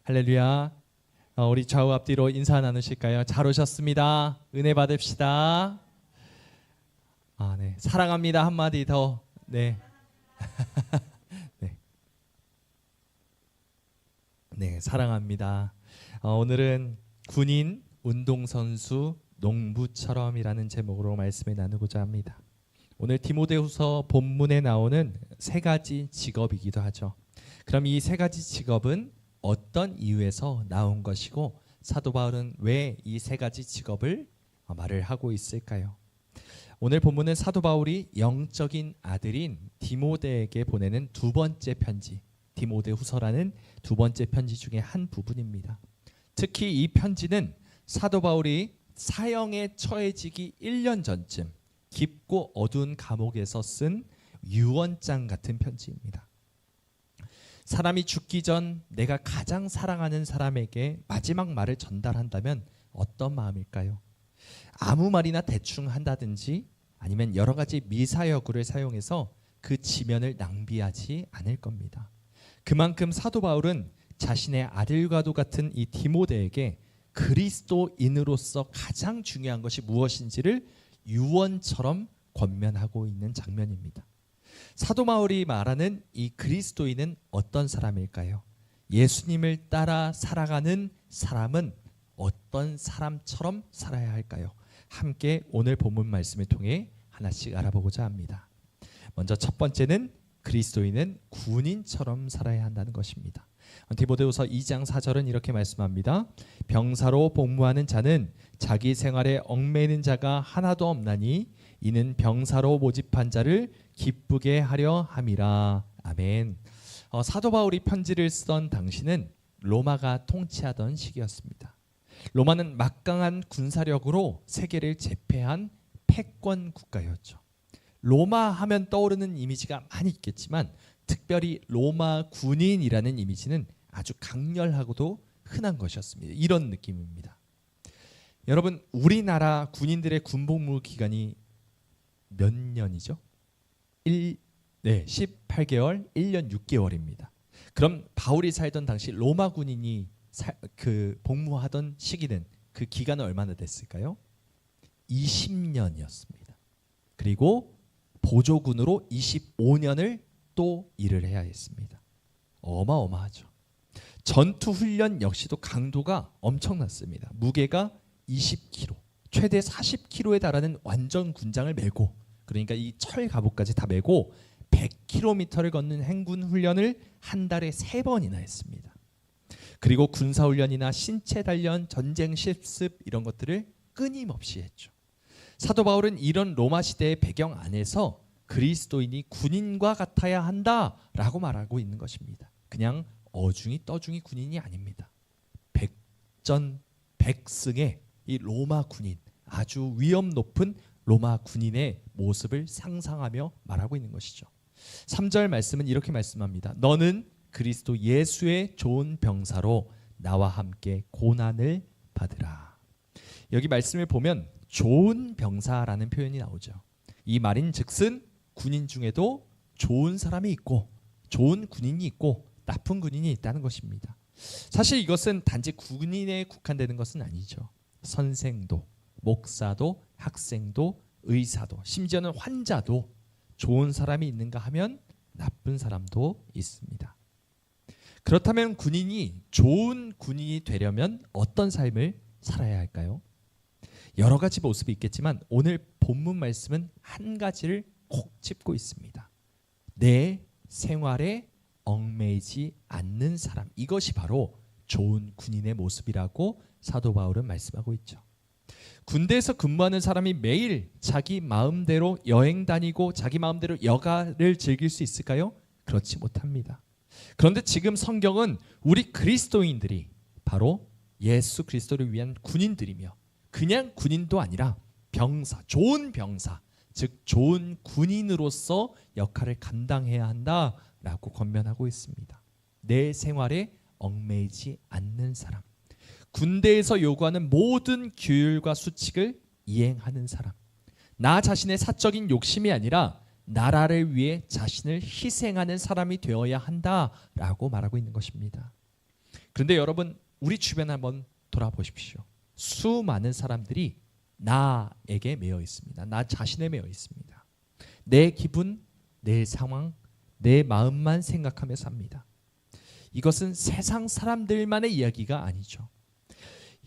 할렐루야. 우리 좌우 앞뒤로 인사 나누실까요? 잘 오셨습니다. 은혜 받읍시다. 네. 사랑합니다. 한마디 더. 네. 네. 네, 사랑합니다. 오늘은 군인, 운동선수, 농부처럼이라는 제목으로 말씀을 나누고자 합니다. 오늘 디모데후서 본문에 나오는 세 가지 직업이기도 하죠. 그럼 이 세 가지 직업은 어떤 이유에서 나온 것이고 사도 바울은 왜 이 세 가지 직업을 말을 하고 있을까요? 오늘 본문은 사도 바울이 영적인 아들인 디모데에게 보내는 두 번째 편지, 디모데후서라는 두 번째 편지 중에 한 부분입니다. 특히 이 편지는 사도 바울이 사형에 처해지기 1년 전쯤 깊고 어두운 감옥에서 쓴 유언장 같은 편지입니다. 사람이 죽기 전 내가 가장 사랑하는 사람에게 마지막 말을 전달한다면 어떤 마음일까요? 아무 말이나 대충 한다든지 아니면 여러 가지 미사여구를 사용해서 그 지면을 낭비하지 않을 겁니다. 그만큼 사도 바울은 자신의 아들과도 같은 이 디모데에게 그리스도인으로서 가장 중요한 것이 무엇인지를 유언처럼 권면하고 있는 장면입니다. 사도 바울이 말하는 이 그리스도인은 어떤 사람일까요? 예수님을 따라 살아가는 사람은 어떤 사람처럼 살아야 할까요? 함께 오늘 본문 말씀을 통해 하나씩 알아보고자 합니다. 먼저 첫 번째는 그리스도인은 군인처럼 살아야 한다는 것입니다. 디모데후서 2장 4절은 이렇게 말씀합니다. 병사로 복무하는 자는 자기 생활에 얽매이는 자가 하나도 없나니 이는 병사로 모집한 자를 기쁘게 하려 함이라. 아멘. 사도 바울이 편지를 쓰던 당시는 로마가 통치하던 시기였습니다. 로마는 막강한 군사력으로 세계를 제패한 패권 국가였죠. 로마 하면 떠오르는 이미지가 많이 있겠지만 특별히 로마 군인이라는 이미지는 아주 강렬하고도 흔한 것이었습니다. 이런 느낌입니다. 여러분, 우리나라 군인들의 군복무 기간이 몇 년이죠? 18개월, 1년 6개월입니다. 그럼 바울이 살던 당시 로마 군인이 복무하던 시기는 그 기간은 얼마나 됐을까요? 20년이었습니다. 그리고 보조군으로 25년을 또 일을 해야 했습니다. 어마어마하죠. 전투 훈련 역시도 강도가 엄청났습니다. 무게가 20kg, 최대 40kg에 달하는 완전 군장을 메고, 그러니까 이 철 갑옷까지 다 메고 100km를 걷는 행군 훈련을 한 달에 3번이나 했습니다. 그리고 군사훈련이나 신체 단련, 전쟁 실습 이런 것들을 끊임없이 했죠. 사도 바울은 이런 로마 시대의 배경 안에서 그리스도인이 군인과 같아야 한다라고 말하고 있는 것입니다. 그냥 어중이 떠중이 군인이 아닙니다. 백전백승의 이 로마 군인, 아주 위험 높은 로마 군인의 모습을 상상하며 말하고 있는 것이죠. 3절 말씀은 이렇게 말씀합니다. 너는 그리스도 예수의 좋은 병사로 나와 함께 고난을 받으라. 여기 말씀을 보면 좋은 병사라는 표현이 나오죠. 이 말인 즉슨 군인 중에도 좋은 사람이 있고 좋은 군인이 있고 나쁜 군인이 있다는 것입니다. 사실 이것은 단지 군인에 국한되는 것은 아니죠. 선생도, 목사도, 학생도, 의사도, 심지어는 환자도 좋은 사람이 있는가 하면 나쁜 사람도 있습니다. 그렇다면 군인이 좋은 군인이 되려면 어떤 삶을 살아야 할까요? 여러 가지 모습이 있겠지만 오늘 본문 말씀은 한 가지를 콕 짚고 있습니다. 내 생활에 얽매이지 않는 사람, 이것이 바로 좋은 군인의 모습이라고 사도 바울은 말씀하고 있죠. 군대에서 근무하는 사람이 매일 자기 마음대로 여행 다니고 자기 마음대로 여가를 즐길 수 있을까요? 그렇지 못합니다. 그런데 지금 성경은 우리 그리스도인들이 바로 예수 그리스도를 위한 군인들이며 그냥 군인도 아니라 병사, 좋은 병사, 즉 좋은 군인으로서 역할을 감당해야 한다라고 권면하고 있습니다. 내 생활에 얽매이지 않는 사람, 군대에서 요구하는 모든 규율과 수칙을 이행하는 사람, 나 자신의 사적인 욕심이 아니라 나라를 위해 자신을 희생하는 사람이 되어야 한다라고 말하고 있는 것입니다. 그런데 여러분, 우리 주변 한번 돌아보십시오. 수많은 사람들이 나에게 매여 있습니다. 나 자신에 매여 있습니다. 내 기분, 내 상황, 내 마음만 생각하며 삽니다. 이것은 세상 사람들만의 이야기가 아니죠.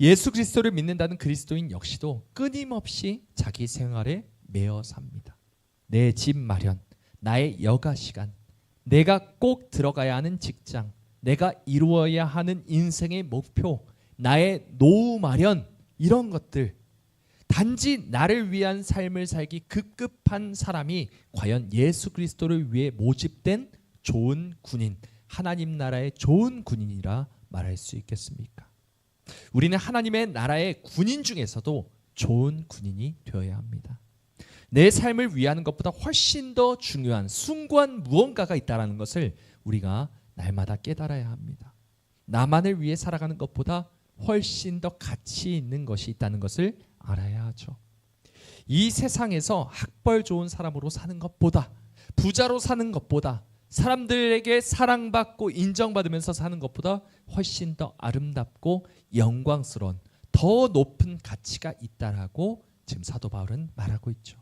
예수 그리스도를 믿는다는 그리스도인 역시도 끊임없이 자기 생활에 매여 삽니다. 내 집 마련, 나의 여가 시간, 내가 꼭 들어가야 하는 직장, 내가 이루어야 하는 인생의 목표, 나의 노후 마련, 이런 것들, 단지 나를 위한 삶을 살기 급급한 사람이 과연 예수 그리스도를 위해 모집된 좋은 군인, 하나님 나라의 좋은 군인이라 말할 수 있겠습니까? 우리는 하나님의 나라의 군인 중에서도 좋은 군인이 되어야 합니다. 내 삶을 위하는 것보다 훨씬 더 중요한 숭고한 무언가가 있다는 것을 우리가 날마다 깨달아야 합니다. 나만을 위해 살아가는 것보다 훨씬 더 가치 있는 것이 있다는 것을 알아야 하죠. 이 세상에서 학벌 좋은 사람으로 사는 것보다, 부자로 사는 것보다, 사람들에게 사랑받고 인정받으면서 사는 것보다 훨씬 더 아름답고 영광스러운 더 높은 가치가 있다라고 지금 사도 바울은 말하고 있죠.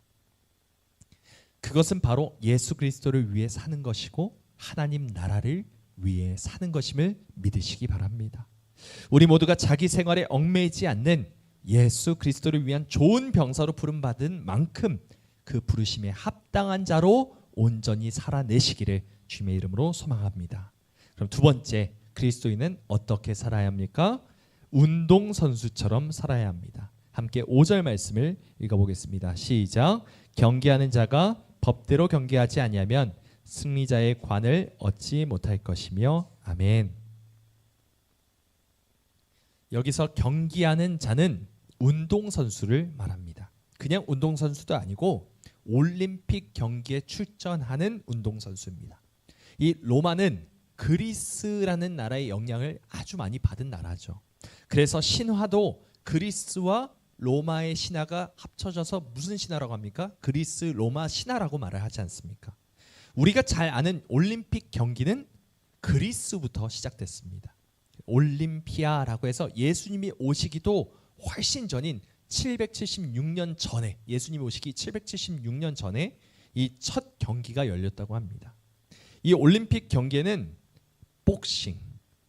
그것은 바로 예수 그리스도를 위해 사는 것이고 하나님 나라를 위해 사는 것임을 믿으시기 바랍니다. 우리 모두가 자기 생활에 얽매이지 않는 예수 그리스도를 위한 좋은 병사로 부름받은 만큼 그 부르심에 합당한 자로 온전히 살아내시기를 주님의 이름으로 소망합니다. 그럼 두 번째, 그리스도인은 어떻게 살아야 합니까? 운동선수처럼 살아야 합니다. 함께 5절 말씀을 읽어보겠습니다. 시작. 경기하는 자가 법대로 경기하지 아니하면 승리자의 관을 얻지 못할 것이며. 아멘. 여기서 경기하는 자는 운동선수를 말합니다. 그냥 운동선수도 아니고 올림픽 경기에 출전하는 운동선수입니다. 이 로마는 그리스라는 나라의 영향을 아주 많이 받은 나라죠. 그래서 신화도 그리스와 로마의 신화가 합쳐져서 무슨 신화라고 합니까? 그리스 로마 신화라고 말을 하지 않습니까? 우리가 잘 아는 올림픽 경기는 그리스부터 시작됐습니다. 올림피아라고 해서 예수님이 오시기도 훨씬 전인 776년 전에, 예수님이 오시기 776년 전에 이 첫 경기가 열렸다고 합니다. 이 올림픽 경기에는 복싱,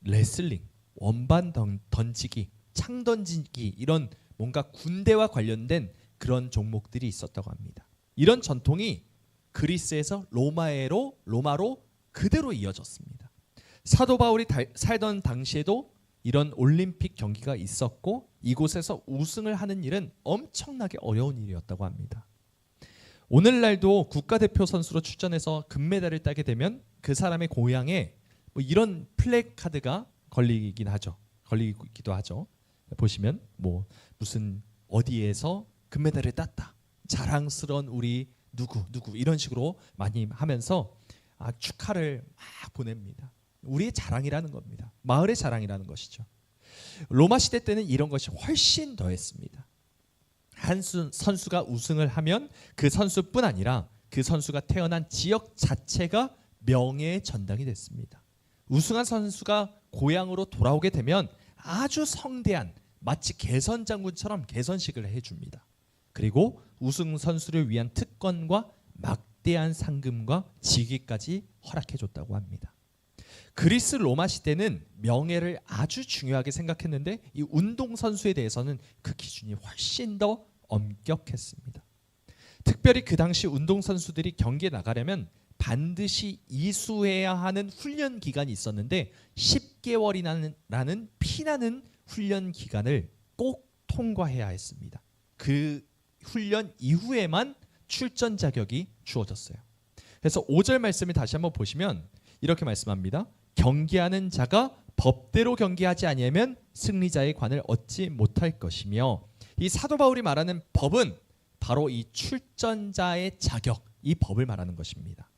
레슬링, 원반 던지기, 창 던지기, 이런 뭔가 군대와 관련된 그런 종목들이 있었다고 합니다. 이런 전통이 그리스에서 로마로 그대로 이어졌습니다. 사도 바울이 살던 당시에도 이런 올림픽 경기가 있었고 이곳에서 우승을 하는 일은 엄청나게 어려운 일이었다고 합니다. 오늘날도 국가대표 선수로 출전해서 금메달을 따게 되면 그 사람의 고향에 뭐 이런 플래카드가 걸리기도 하죠. 보시면 뭐 무슨 어디에서 금메달을 땄다, 자랑스러운 우리 누구 이런 식으로 많이 하면서 축하를 막 보냅니다. 우리의 자랑이라는 겁니다. 마을의 자랑이라는 것이죠. 로마 시대 때는 이런 것이 훨씬 더했습니다. 한 선수가 우승을 하면 그 선수뿐 아니라 그 선수가 태어난 지역 자체가 명예의 전당이 됐습니다. 우승한 선수가 고향으로 돌아오게 되면 아주 성대한, 마치 개선장군처럼 개선식을 해줍니다. 그리고 우승 선수를 위한 특권과 막대한 상금과 직위까지 허락해줬다고 합니다. 그리스 로마 시대는 명예를 아주 중요하게 생각했는데 이 운동선수에 대해서는 그 기준이 훨씬 더 엄격했습니다. 특별히 그 당시 운동선수들이 경기에 나가려면 반드시 이수해야 하는 훈련 기간이 있었는데 10개월이라는 피나는 훈련 기간을 꼭 통과해야 했습니다. 그 훈련 이후에만 출전 자격이 주어졌어요. 그래서 5절 말씀을 다시 한번 보시면 이렇게 말씀합니다. 경기하는 자가 법대로 경기하지 아니하면 승리자의 관을 얻지 못할 것이며, 이 사도 바울이 말하는 법은 바로 이 출전자의 자격, 이 법을 말하는 것입니다.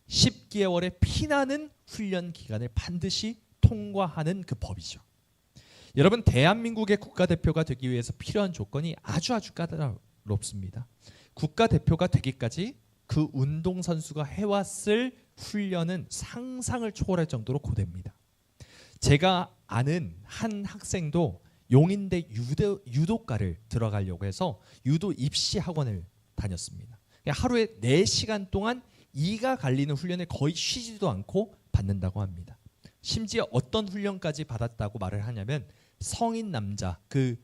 10개월의 피나는 훈련 기간을 반드시 통과하는 그 법이죠. 여러분, 대한민국의 국가대표가 되기 위해서 필요한 조건이 아주 까다롭습니다. 국가대표가 되기까지 그 운동선수가 해왔을 훈련은 상상을 초월할 정도로 고됩니다. 제가 아는 한 학생도 용인대 유도과를 들어가려고 해서 유도 입시 학원을 다녔습니다. 하루에 4시간 동안 이가 갈리는 훈련을 거의 쉬지도 않고 받는다고 합니다. 심지어 어떤 훈련까지 받았다고 말을 하냐면 성인 남자 그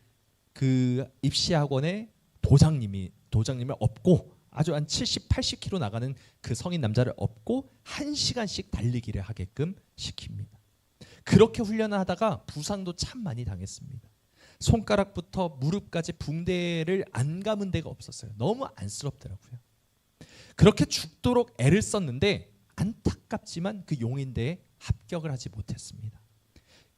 입시 학원의 도장님을 업고 아주 한 70, 80km 나가는 그 성인 남자를 업고 1시간씩 달리기를 하게끔 시킵니다. 그렇게 훈련을 하다가 부상도 참 많이 당했습니다. 손가락부터 무릎까지 붕대를 안 감은 데가 없었어요. 너무 안쓰럽더라고요. 그렇게 죽도록 애를 썼는데 안타깝지만 그 용인대에 합격을 하지 못했습니다.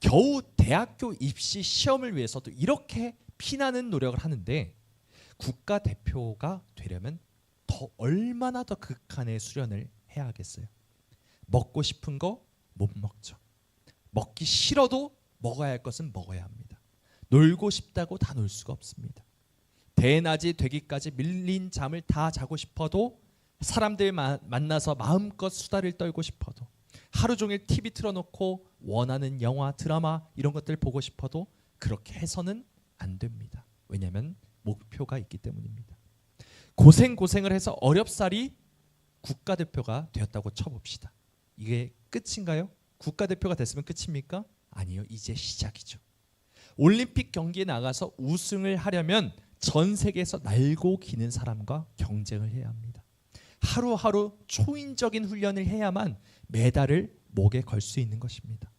겨우 대학교 입시 시험을 위해서도 이렇게 피나는 노력을 하는데 국가대표가 되려면 얼마나 더 극한의 수련을 해야 하겠어요. 먹고 싶은 거 못 먹죠. 먹기 싫어도 먹어야 할 것은 먹어야 합니다. 놀고 싶다고 다 놀 수가 없습니다. 대낮이 되기까지 밀린 잠을 다 자고 싶어도 사람들 만나서 마음껏 수다를 떨고 싶어도 하루 종일 TV 틀어놓고 원하는 영화, 드라마 이런 것들 보고 싶어도 그렇게 해서는 안 됩니다. 왜냐하면 목표가 있기 때문입니다. 고생을 해서 어렵사리 국가대표가 되었다고 쳐봅시다. 이게 끝인가요? 국가대표가 됐으면 끝입니까? 아니요. 이제 시작이죠. 올림픽 경기에 나가서 우승을 하려면 전 세계에서 날고 기는 사람과 경쟁을 해야 합니다. 하루하루 초인적인 훈련을 해야만 메달을 목에 걸 수 있는 것입니다.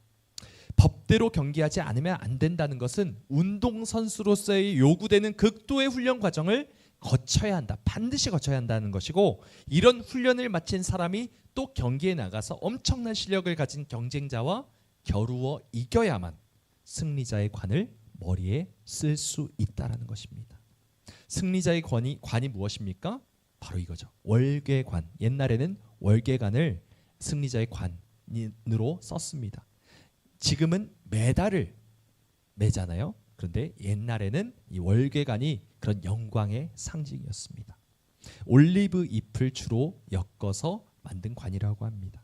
법대로 경기하지 않으면 안 된다는 것은 운동선수로서의 요구되는 극도의 훈련 과정을 거쳐야 한다. 반드시 거쳐야 한다는 것이고 이런 훈련을 마친 사람이 또 경기에 나가서 엄청난 실력을 가진 경쟁자와 겨루어 이겨야만 승리자의 관을 머리에 쓸 수 있다라는 것입니다. 승리자의 관이 무엇입니까? 바로 이거죠. 월계관. 옛날에는 월계관을 승리자의 관으로 썼습니다. 지금은 메달을 매잖아요. 그런데 옛날에는 이 월계관이 그런 영광의 상징이었습니다. 올리브 잎을 주로 엮어서 만든 관이라고 합니다.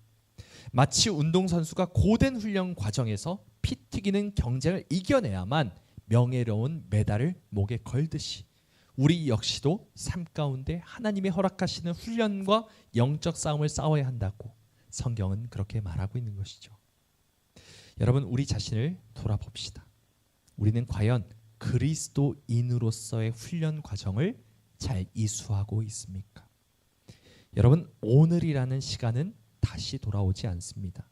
마치 운동선수가 고된 훈련 과정에서 피 튀기는 경쟁을 이겨내야만 명예로운 메달을 목에 걸듯이 우리 역시도 삶 가운데 하나님이 허락하시는 훈련과 영적 싸움을 싸워야 한다고 성경은 그렇게 말하고 있는 것이죠. 여러분, 우리 자신을 돌아봅시다. 우리는 과연 그리스도인으로서의 훈련 과정을 잘 이수하고 있습니까? 여러분, 오늘이라는 시간은 다시 돌아오지 않습니다.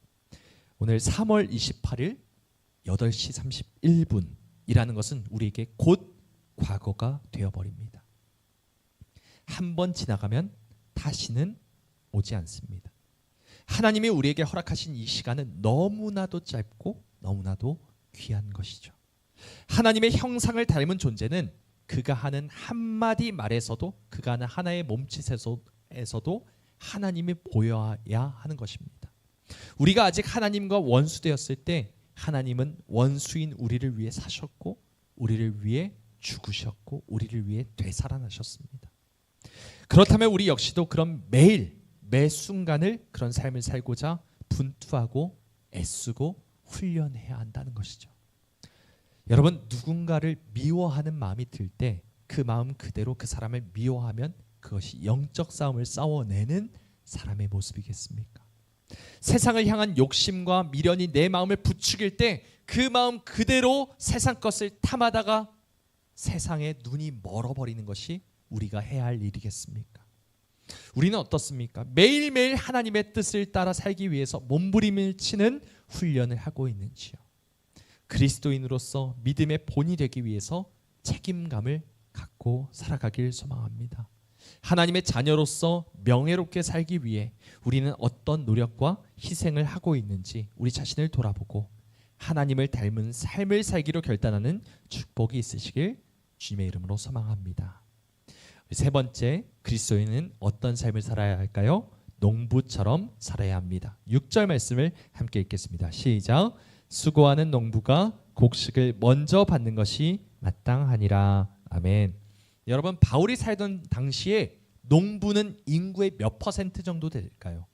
오늘 3월 28일 8시 31분이라는 것은 우리에게 곧 과거가 되어버립니다. 한 번 지나가면 다시는 오지 않습니다. 하나님이 우리에게 허락하신 이 시간은 너무나도 짧고 너무나도 귀한 것이죠. 하나님의 형상을 닮은 존재는 그가 하는 한마디 말에서도 그가 하는 하나의 몸짓에서도 하나님이 보여야 하는 것입니다. 우리가 아직 하나님과 원수되었을 때 하나님은 원수인 우리를 위해 사셨고 우리를 위해 죽으셨고 우리를 위해 되살아나셨습니다. 그렇다면 우리 역시도 그런 매 순간을 그런 삶을 살고자 분투하고 애쓰고 훈련해야 한다는 것이죠. 여러분, 누군가를 미워하는 마음이 들 때 그 마음 그대로 그 사람을 미워하면 그것이 영적 싸움을 싸워내는 사람의 모습이겠습니까? 세상을 향한 욕심과 미련이 내 마음을 부추길 때 그 마음 그대로 세상 것을 탐하다가 세상에 눈이 멀어버리는 것이 우리가 해야 할 일이겠습니까? 우리는 어떻습니까? 매일매일 하나님의 뜻을 따라 살기 위해서 몸부림을 치는 훈련을 하고 있는지요? 그리스도인으로서 믿음의 본이 되기 위해서 책임감을 갖고 살아가길 소망합니다. 하나님의 자녀로서 명예롭게 살기 위해 우리는 어떤 노력과 희생을 하고 있는지 우리 자신을 돌아보고 하나님을 닮은 삶을 살기로 결단하는 축복이 있으시길 주님의 이름으로 소망합니다. 세 번째, 그리스도인은 어떤 삶을 살아야 할까요? 농부처럼 살아야 합니다. 6절 말씀을 함께 읽겠습니다. 시작. 수고하는 농부가 곡식을 먼저 받는 것이 마땅하니라. 아멘. 여러분, 바울이 살던 당시에 농부는 인구의 몇 퍼센트 정도 될까요?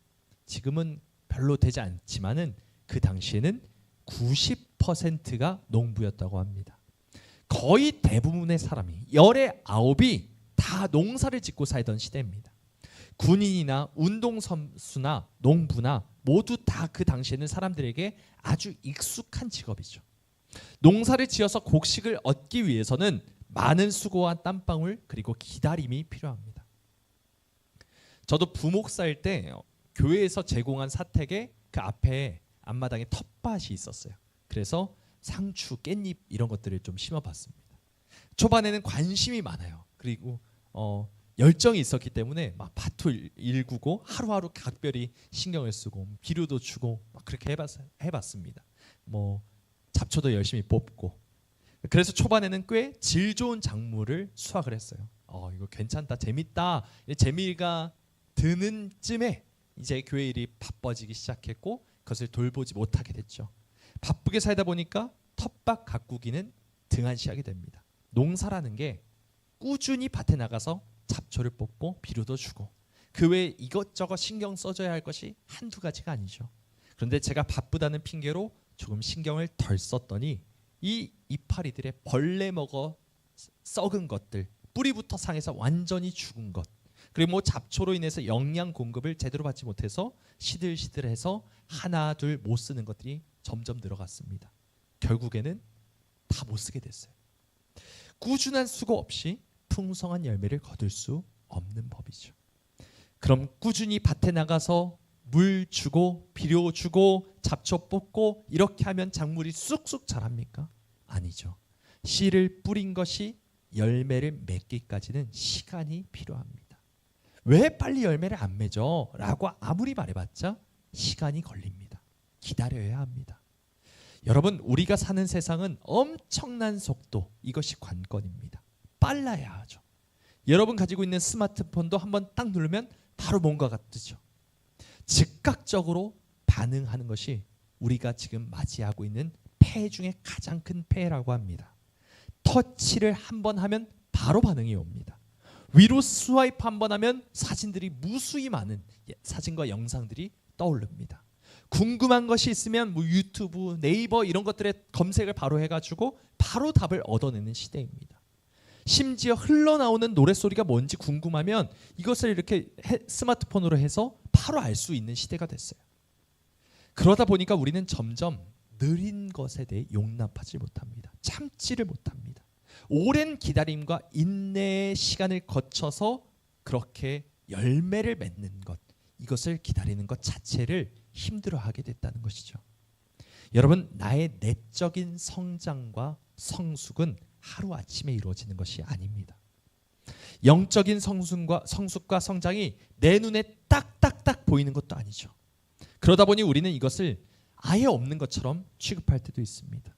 지금은 별로 되지 않지만은 그 당시에는 90%가 농부였다고 합니다. 거의 대부분의 사람이 10의 9이 다 농사를 짓고 살던 시대입니다. 군인이나 운동선수나 농부나 모두 다 그 당시에는 사람들에게 아주 익숙한 직업이죠. 농사를 지어서 곡식을 얻기 위해서는 많은 수고와 땀방울 그리고 기다림이 필요합니다. 저도 부목사일 때 교회에서 제공한 사택에 그 앞에 앞마당에 텃밭이 있었어요. 그래서 상추, 깻잎 이런 것들을 좀 심어봤습니다. 초반에는 관심이 많아요. 그리고 열정이 있었기 때문에 막 밭을 일구고 하루하루 각별히 신경을 쓰고 비료도 주고 막 그렇게 해봤습니다. 뭐 잡초도 열심히 뽑고. 그래서 초반에는 꽤 질 좋은 작물을 수확을 했어요. 이거 괜찮다, 재밌다. 재미가 드는 쯤에 이제 교회 일이 바빠지기 시작했고 그것을 돌보지 못하게 됐죠. 바쁘게 살다 보니까 텃밭 가꾸기는 등한시하게 됩니다. 농사라는 게 꾸준히 밭에 나가서 잡초를 뽑고 비료도 주고 그 외에 이것저것 신경 써줘야 할 것이 한두 가지가 아니죠. 그런데 제가 바쁘다는 핑계로 조금 신경을 덜 썼더니 이 이파리들의 벌레 먹어 썩은 것들, 뿌리부터 상해서 완전히 죽은 것, 그리고 뭐 잡초로 인해서 영양 공급을 제대로 받지 못해서 시들시들해서 하나 둘 못 쓰는 것들이 점점 늘어갔습니다. 결국에는 다 못 쓰게 됐어요. 꾸준한 수고 없이 풍성한 열매를 거둘 수 없는 법이죠. 그럼 꾸준히 밭에 나가서 물 주고 비료 주고 잡초 뽑고 이렇게 하면 작물이 쑥쑥 자랍니까? 아니죠. 씨를 뿌린 것이 열매를 맺기까지는 시간이 필요합니다. 왜 빨리 열매를 안 맺어? 라고 아무리 말해봤자 시간이 걸립니다. 기다려야 합니다. 여러분, 우리가 사는 세상은 엄청난 속도, 이것이 관건입니다. 빨라야 하죠. 여러분 가지고 있는 스마트폰도 한번 딱 누르면 바로 뭔가가 뜨죠. 즉각적으로 반응하는 것이 우리가 지금 맞이하고 있는 폐해 중에 가장 큰 폐해라고 합니다. 터치를 한번 하면 바로 반응이 옵니다. 위로 스와이프 한번 하면 사진들이 무수히 많은 사진과 영상들이 떠오릅니다. 궁금한 것이 있으면 뭐 유튜브, 네이버 이런 것들에 검색을 바로 해가지고 바로 답을 얻어내는 시대입니다. 심지어 흘러나오는 노랫소리가 뭔지 궁금하면 이것을 이렇게 스마트폰으로 해서 바로 알 수 있는 시대가 됐어요. 그러다 보니까 우리는 점점 느린 것에 대해 용납하지 못합니다. 참지를 못합니다. 오랜 기다림과 인내의 시간을 거쳐서 그렇게 열매를 맺는 것, 이것을 기다리는 것 자체를 힘들어하게 됐다는 것이죠. 여러분, 나의 내적인 성장과 성숙은 하루아침에 이루어지는 것이 아닙니다. 영적인 성숙과 성장이 내 눈에 딱딱딱 보이는 것도 아니죠. 그러다 보니 우리는 이것을 아예 없는 것처럼 취급할 때도 있습니다.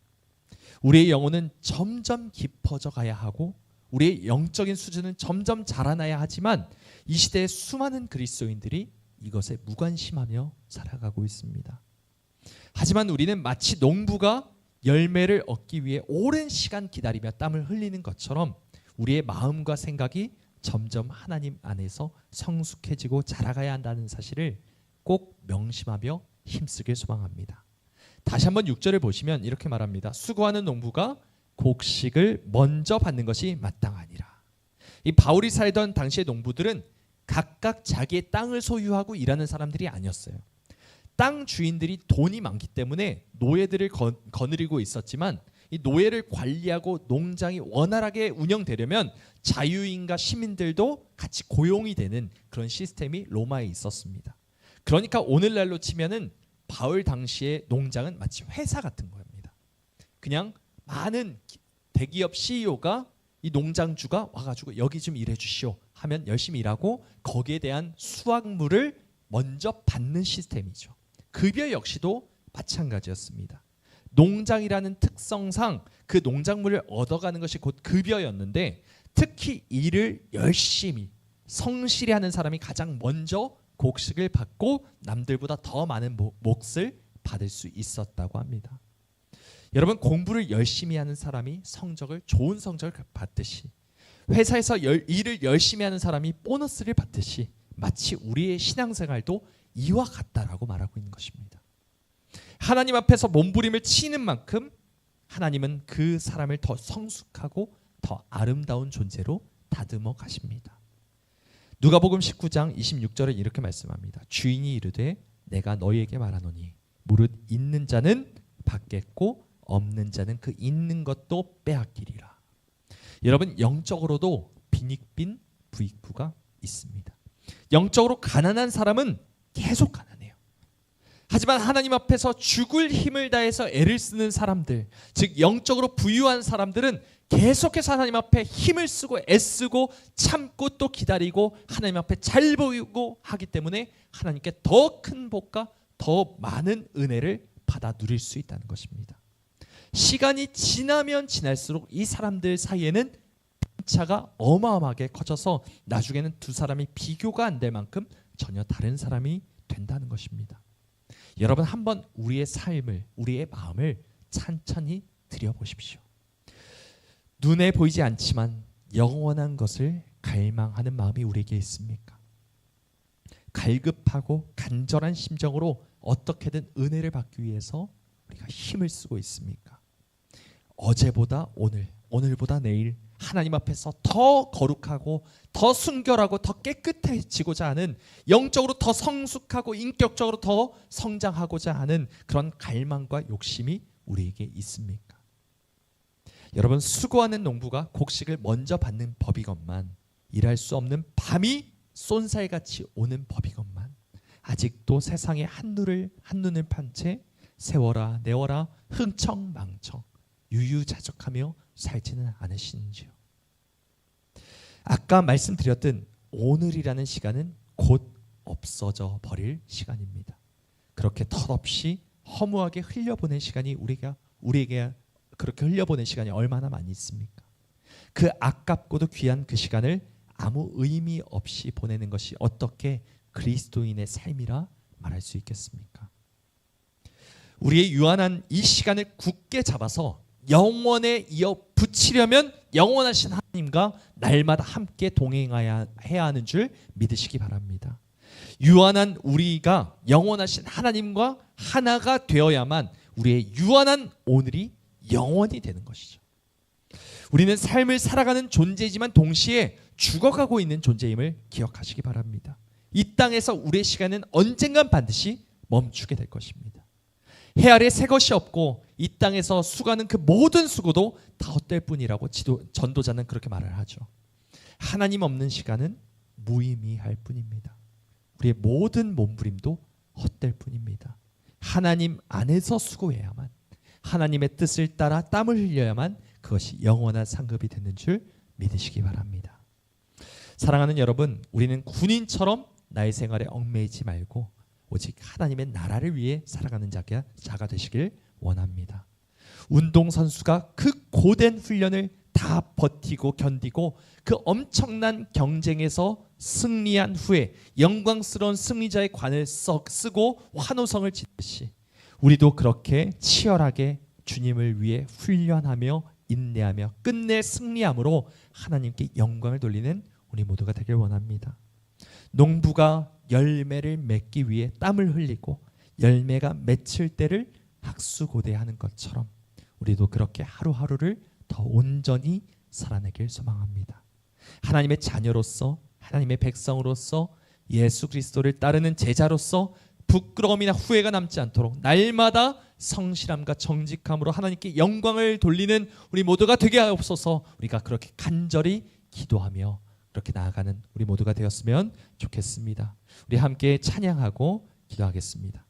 우리의 영혼은 점점 깊어져 가야 하고 우리의 영적인 수준은 점점 자라나야 하지만 이 시대의 수많은 그리스도인들이 이것에 무관심하며 살아가고 있습니다. 하지만 우리는 마치 농부가 열매를 얻기 위해 오랜 시간 기다리며 땀을 흘리는 것처럼 우리의 마음과 생각이 점점 하나님 안에서 성숙해지고 자라가야 한다는 사실을 꼭 명심하며 힘쓰길 소망합니다. 다시 한번 6절을 보시면 이렇게 말합니다. 수고하는 농부가 곡식을 먼저 받는 것이 마땅하니라. 이 바울이 살던 당시의 농부들은 각각 자기의 땅을 소유하고 일하는 사람들이 아니었어요. 땅 주인들이 돈이 많기 때문에 노예들을 거느리고 있었지만 이 노예를 관리하고 농장이 원활하게 운영되려면 자유인과 시민들도 같이 고용이 되는 그런 시스템이 로마에 있었습니다. 그러니까 오늘날로 치면은 바울 당시의 농장은 마치 회사 같은 겁니다. 그냥 많은 대기업 CEO가 이 농장주가 와가지고 여기 좀 일해 주시오 하면 열심히 일하고 거기에 대한 수확물을 먼저 받는 시스템이죠. 급여 역시도 마찬가지였습니다. 농장이라는 특성상 그 농작물을 얻어가는 것이 곧 급여였는데 특히 일을 열심히 성실히 하는 사람이 가장 먼저 곡식을 받고 남들보다 더 많은 몫을 받을 수 있었다고 합니다. 여러분, 공부를 열심히 하는 사람이 좋은 성적을 받듯이 회사에서 일을 열심히 하는 사람이 보너스를 받듯이 마치 우리의 신앙생활도 이와 같다라고 말하고 있는 것입니다. 하나님 앞에서 몸부림을 치는 만큼 하나님은 그 사람을 더 성숙하고 더 아름다운 존재로 다듬어 가십니다. 누가복음 19장 26절에 이렇게 말씀합니다. 주인이 이르되 내가 너희에게 말하노니 무릇 있는 자는 받겠고 없는 자는 그 있는 것도 빼앗기리라. 여러분, 영적으로도 빈익빈 부익부가 있습니다. 영적으로 가난한 사람은 계속 가난해요. 하지만 하나님 앞에서 죽을 힘을 다해서 애를 쓰는 사람들, 즉 영적으로 부유한 사람들은 계속해서 하나님 앞에 힘을 쓰고 애쓰고 참고 또 기다리고 하나님 앞에 잘 보이고 하기 때문에 하나님께 더 큰 복과 더 많은 은혜를 받아 누릴 수 있다는 것입니다. 시간이 지나면 지날수록 이 사람들 사이에는 차가 어마어마하게 커져서 나중에는 두 사람이 비교가 안 될 만큼 전혀 다른 사람이 된다는 것입니다. 여러분, 한번 우리의 삶을, 우리의 마음을 찬찬히 들여보십시오. 눈에 보이지 않지만 영원한 것을 갈망하는 마음이 우리에게 있습니까? 갈급하고 간절한 심정으로 어떻게든 은혜를 받기 위해서 우리가 힘을 쓰고 있습니까? 어제보다 오늘, 오늘보다 내일 하나님 앞에서 더 거룩하고 더 순결하고 더 깨끗해지고자 하는, 영적으로 더 성숙하고 인격적으로 더 성장하고자 하는 그런 갈망과 욕심이 우리에게 있습니까? 여러분, 수고하는 농부가 곡식을 먼저 받는 법이건만, 일할 수 없는 밤이 쏜살같이 오는 법이건만, 아직도 세상의 한눈을 판 채 세워라 내워라 흥청망청 유유자적하며 살지는 않으시는지요? 아까 말씀드렸던 오늘이라는 시간은 곧 없어져 버릴 시간입니다. 그렇게 덧없이 허무하게 흘려보낸 시간이 우리에게 그렇게 흘려보낸 시간이 얼마나 많이 있습니까? 그 아깝고도 귀한 그 시간을 아무 의미 없이 보내는 것이 어떻게 그리스도인의 삶이라 말할 수 있겠습니까? 우리의 유한한 이 시간을 굳게 잡아서 영원에 이어 붙이려면 영원하신 하나님과 날마다 함께 동행해야 하는 줄 믿으시기 바랍니다. 유한한 우리가 영원하신 하나님과 하나가 되어야만 우리의 유한한 오늘이 영원히 되는 것이죠. 우리는 삶을 살아가는 존재이지만 동시에 죽어가고 있는 존재임을 기억하시기 바랍니다. 이 땅에서 우리의 시간은 언젠간 반드시 멈추게 될 것입니다. 해 아래 새 것이 없고 이 땅에서 수고하는 그 모든 수고도 다 헛될 뿐이라고 전도자는 그렇게 말을 하죠. 하나님 없는 시간은 무의미할 뿐입니다. 우리의 모든 몸부림도 헛될 뿐입니다. 하나님 안에서 수고해야만, 하나님의 뜻을 따라 땀을 흘려야만 그것이 영원한 상급이 되는 줄 믿으시기 바랍니다. 사랑하는 여러분, 우리는 군인처럼 나의 생활에 얽매이지 말고 오직 하나님의 나라를 위해 살아가는 자가 되시길 원합니다. 운동선수가 그 고된 훈련을 다 버티고 견디고 그 엄청난 경쟁에서 승리한 후에 영광스러운 승리자의 관을 쓰고 환호성을 짓듯이 우리도 그렇게 치열하게 주님을 위해 훈련하며 인내하며 끝내 승리함으로 하나님께 영광을 돌리는 우리 모두가 되길 원합니다. 농부가 열매를 맺기 위해 땀을 흘리고 열매가 맺힐 때를 학수고대하는 것처럼 우리도 그렇게 하루하루를 더 온전히 살아내길 소망합니다. 하나님의 자녀로서, 하나님의 백성으로서, 예수 그리스도를 따르는 제자로서 부끄러움이나 후회가 남지 않도록 날마다 성실함과 정직함으로 하나님께 영광을 돌리는 우리 모두가 되게 하옵소서. 우리가 그렇게 간절히 기도하며 그렇게 나아가는 우리 모두가 되었으면 좋겠습니다. 우리 함께 찬양하고 기도하겠습니다.